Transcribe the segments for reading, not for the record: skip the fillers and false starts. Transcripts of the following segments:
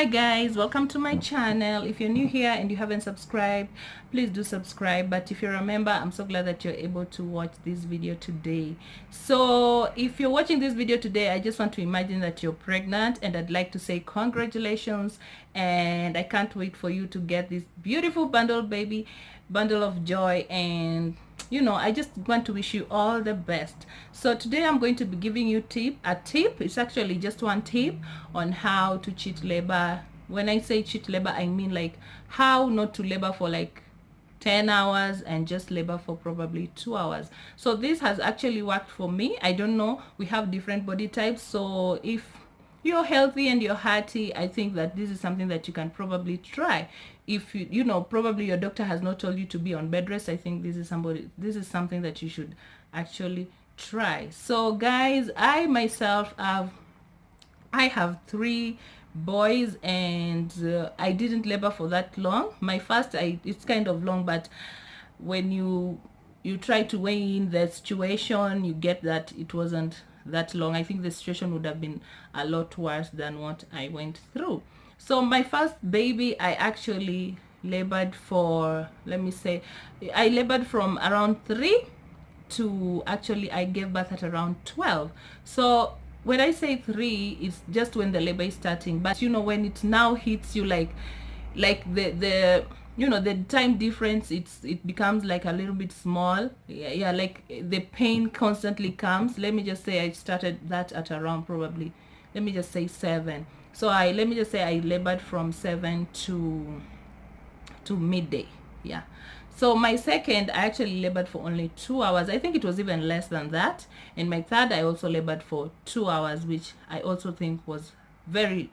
Hi guys, welcome to my channel. If you're new here and you haven't subscribed, please do subscribe. But if you're a member, I'm so glad that you're able to watch this video today. So if you're watching this video today, I just want to imagine that you're pregnant, and I'd like to say congratulations, and I can't wait for you to get this beautiful bundle of joy. And I just want to wish you all the best. So today I'm going to be giving you a tip. It's actually just one tip on how to cheat labor. When I say cheat labor, I mean like how not to labor for like 10 hours and just labor for probably 2 hours. So this has actually worked for me. I don't know, we have different body types, so if you're healthy and you're hearty, I think that this is something that you can probably try. If probably your doctor has not told you to be on bed rest, I think this is something that you should actually try. So guys, I myself have 3 boys, and I didn't labor for that long. My first, it's kind of long, but when you try to weigh in the situation, you get that it wasn't that long. I think the situation would have been a lot worse than what I went through. So my first baby, I actually labored for, I labored from around 3 to actually I gave birth at around 12. So when I say 3, it's just when the labor is starting, but when it now hits you, like the time difference, it becomes like a little bit small. Yeah, like the pain constantly comes. Let me just say I started that at around probably, let me just say 7. So let me just say I labored from 7 to midday. Yeah. So my second, I actually labored for only 2 hours. I think it was even less than that. And my third, I also labored for 2 hours, which I also think was very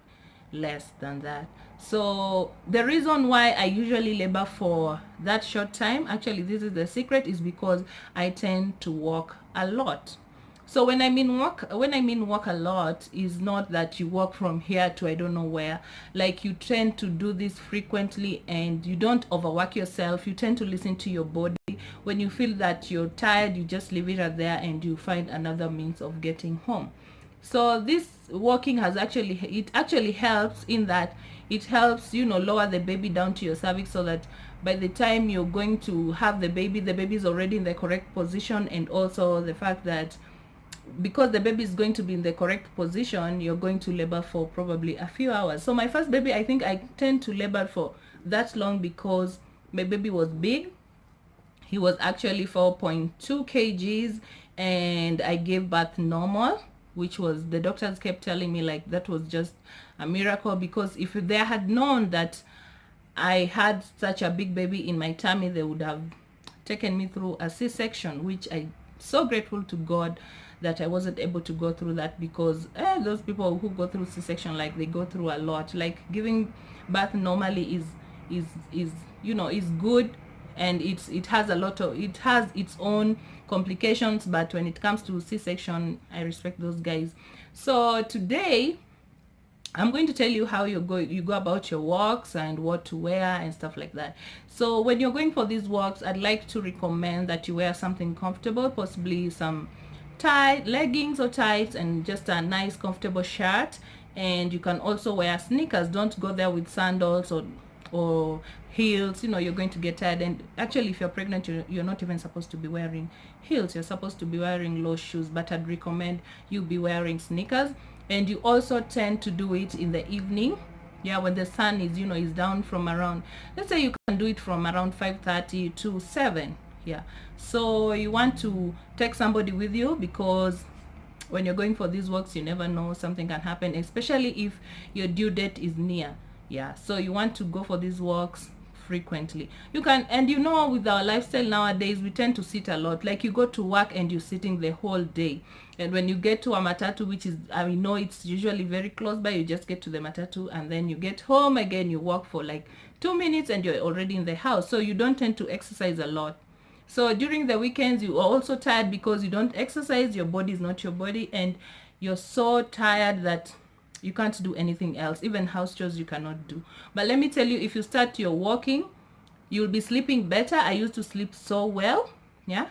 less than that. So the reason why I usually labor for that short time, actually this is the secret, is because I tend to walk a lot. So when I mean walk a lot, is not that you walk from here to I don't know where. Like, you tend to do this frequently and you don't overwork yourself. You tend to listen to your body. When you feel that you're tired, you just leave it at there and you find another means of getting home. So this walking actually helps in that it helps lower the baby down to your cervix, so that by the time you're going to have the baby is already in the correct position. And also the fact that because the baby is going to be in the correct position, you're going to labor for probably a few hours. So my first baby, I think I tend to labor for that long because my baby was big. He was actually 4.2 kgs, and I gave birth normal, which was, the doctors kept telling me like that was just a miracle, because if they had known that I had such a big baby in my tummy, they would have taken me through a C-section, which I'm so grateful to God that I wasn't able to go through that, because those people who go through C-section, like, they go through a lot. Like, giving birth normally is good, and it has its own complications, but when it comes to C-section, I respect those guys. So today I'm going to tell you how you go about your walks and what to wear and stuff like that. So when you're going for these walks, I'd like to recommend that you wear something comfortable, possibly some leggings or tights, and just a nice comfortable shirt. And you can also wear sneakers. Don't go there with sandals or heels. You're going to get tired. And actually, if you're pregnant, you're not even supposed to be wearing heels. You're supposed to be wearing low shoes, but I'd recommend you be wearing sneakers. And you also tend to do it in the evening, when the sun is is down from around, let's say you can do it from around 5:30 to 7. So you want to take somebody with you, because when you're going for these walks, you never know, something can happen, especially if your due date is near. So you want to go for these walks frequently. You can, and with our lifestyle nowadays, we tend to sit a lot. Like, you go to work and you're sitting the whole day, and when you get to a matatu, which is, I know it's usually very close by, you just get to the matatu and then you get home again, you walk for like 2 minutes and you're already in the house. So you don't tend to exercise a lot. So during the weekends, you are also tired because you don't exercise. Your body is not your body, and you're so tired that you can't do anything else. Even house chores you cannot do. But let me tell you, if you start your walking, you'll be sleeping better. I used to sleep so well.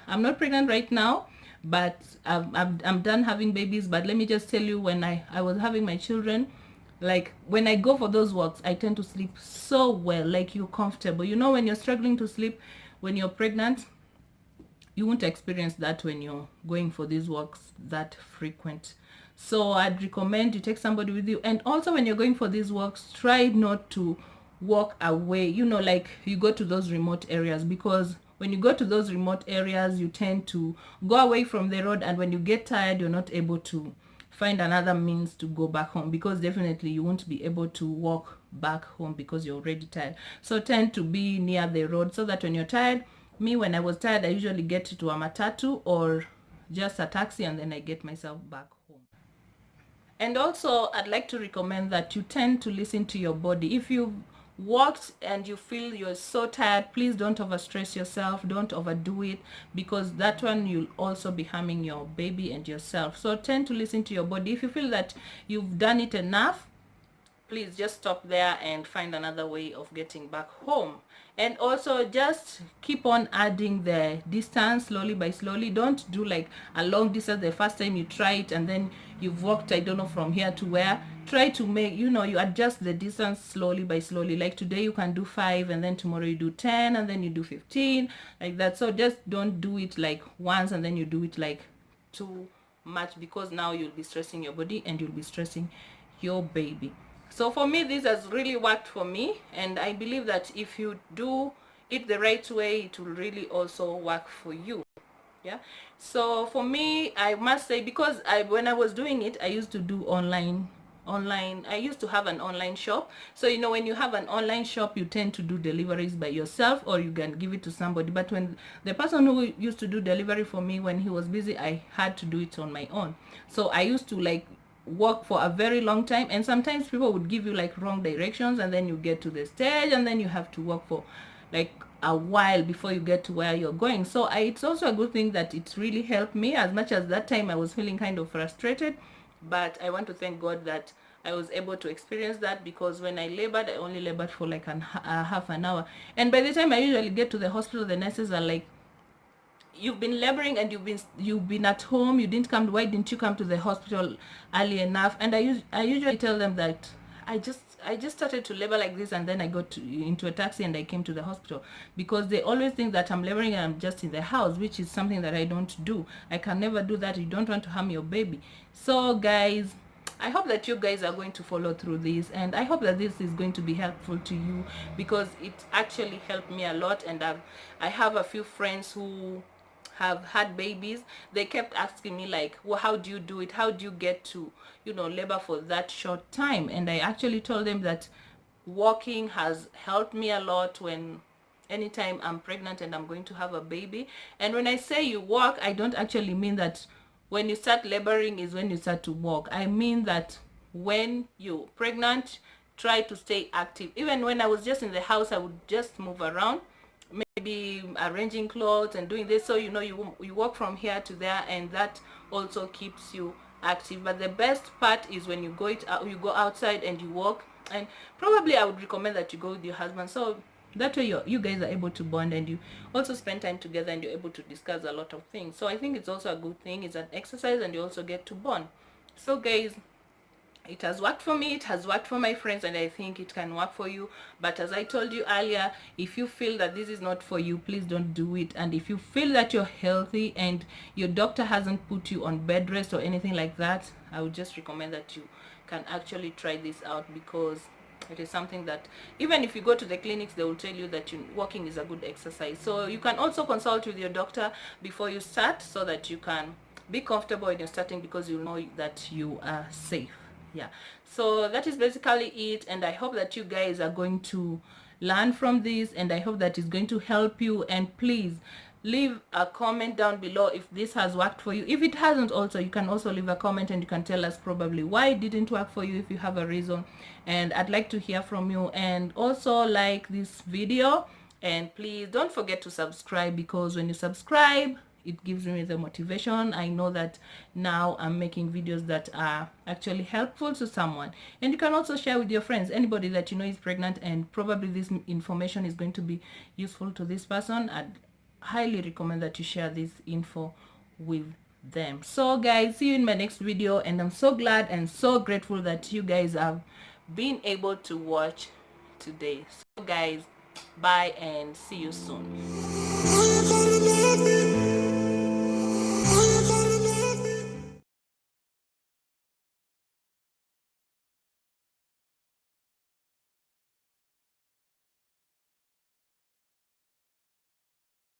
I'm not pregnant right now, but I'm done having babies. But let me just tell you, when I was having my children, Like when I go for those walks, I tend to sleep so well, like you're comfortable. You know, when you're struggling to sleep when you're pregnant, you won't experience that when you're going for these walks that frequent. So I'd recommend you take somebody with you. And also when you're going for these walks, try not to walk away, you know, like you go to those remote areas, because when you go to those remote areas, you tend to go away from the road, and when you get tired, you're not able to find another means to go back home, because definitely you won't be able to walk back home because you're already tired. So tend to be near the road, so that when you're tired, me, when I was tired, I usually get to a matatu or just a taxi, and then I get myself back home. And also, I'd like to recommend that you tend to listen to your body. If you've walked and you feel you're so tired, please don't overstress yourself. Don't overdo it, because that one you'll also be harming your baby and yourself. So tend to listen to your body. If you feel that you've done it enough, please just stop there and find another way of getting back home. And also just keep on adding the distance slowly by slowly. Don't do like a long distance the first time you try it, and then you've walked, I don't know, from here to where. Try to make, you know, you adjust the distance slowly by slowly. Like today you can do 5, and then tomorrow you do 10, and then you do 15, like that. So just don't do it like once and then you do it like too much, because now you'll be stressing your body and you'll be stressing your baby. So for me, this has really worked for me, and I believe that if you do it the right way, it will really also work for you. Yeah. So for me, I must say, because when I was doing it, I used to do online. I used to have an online shop. So you know, when you have an online shop, you tend to do deliveries by yourself, or you can give it to somebody. But when the person who used to do delivery for me, when he was busy, I had to do it on my own. So I used to like walk for a very long time, and sometimes people would give you like wrong directions, and then you get to the stage, and then you have to walk for like a while before you get to where you're going. So it's also a good thing that it really helped me, as much as that time I was feeling kind of frustrated. But I want to thank God that I was able to experience that, because when I labored, I only labored for like a half an hour, and by the time I usually get to the hospital, the nurses are like, you've been laboring and you've been at home, you didn't come, why didn't you come to the hospital early enough? And I usually tell them that I just started to labor like this, and then I got into a taxi and I came to the hospital, because they always think that I'm laboring and I'm just in the house, which is something that I don't do. I can never do that. You don't want to harm your baby. So guys, I hope that you guys are going to follow through this, and I hope that this is going to be helpful to you, because it actually helped me a lot. And I have a few friends who have had babies. They kept asking me like, well, how do you do it? How do you get to, you know, labor for that short time? And I actually told them that walking has helped me a lot when anytime I'm pregnant and I'm going to have a baby. And when I say you walk, I don't actually mean that when you start laboring is when you start to walk. I mean that when you're pregnant, try to stay active. Even when I was just in the house, I would just move around, maybe arranging clothes and doing this, so you know, you walk from here to there, and that also keeps you active. But the best part is when you go outside and you walk. And probably I would recommend that you go with your husband, so that way you guys are able to bond, and you also spend time together, and you're able to discuss a lot of things. So I think it's also a good thing. It's an exercise, and you also get to bond. So guys, it has worked for me, it has worked for my friends, and I think it can work for you. But as I told you earlier, if you feel that this is not for you, please don't do it. And if you feel that you're healthy and your doctor hasn't put you on bed rest or anything like that, I would just recommend that you can actually try this out, because it is something that even if you go to the clinics, they will tell you that walking is a good exercise. So you can also consult with your doctor before you start, so that you can be comfortable when you're starting, because you know that you are safe. Yeah, so that is basically it, and I hope that you guys are going to learn from this, and I hope that it's going to help you. And please leave a comment down below if this has worked for you. If it hasn't, also you can also leave a comment, and you can tell us probably why it didn't work for you, if you have a reason. And I'd like to hear from you. And also like this video, and please don't forget to subscribe, because when you subscribe, it gives me the motivation. I know that now I'm making videos that are actually helpful to someone. And you can also share with your friends, anybody that you know is pregnant, and probably this information is going to be useful to this person. I'd highly recommend that you share this info with them. So guys, see you in my next video, and I'm so glad and so grateful that you guys have being able to watch today. So guys, bye and see you soon.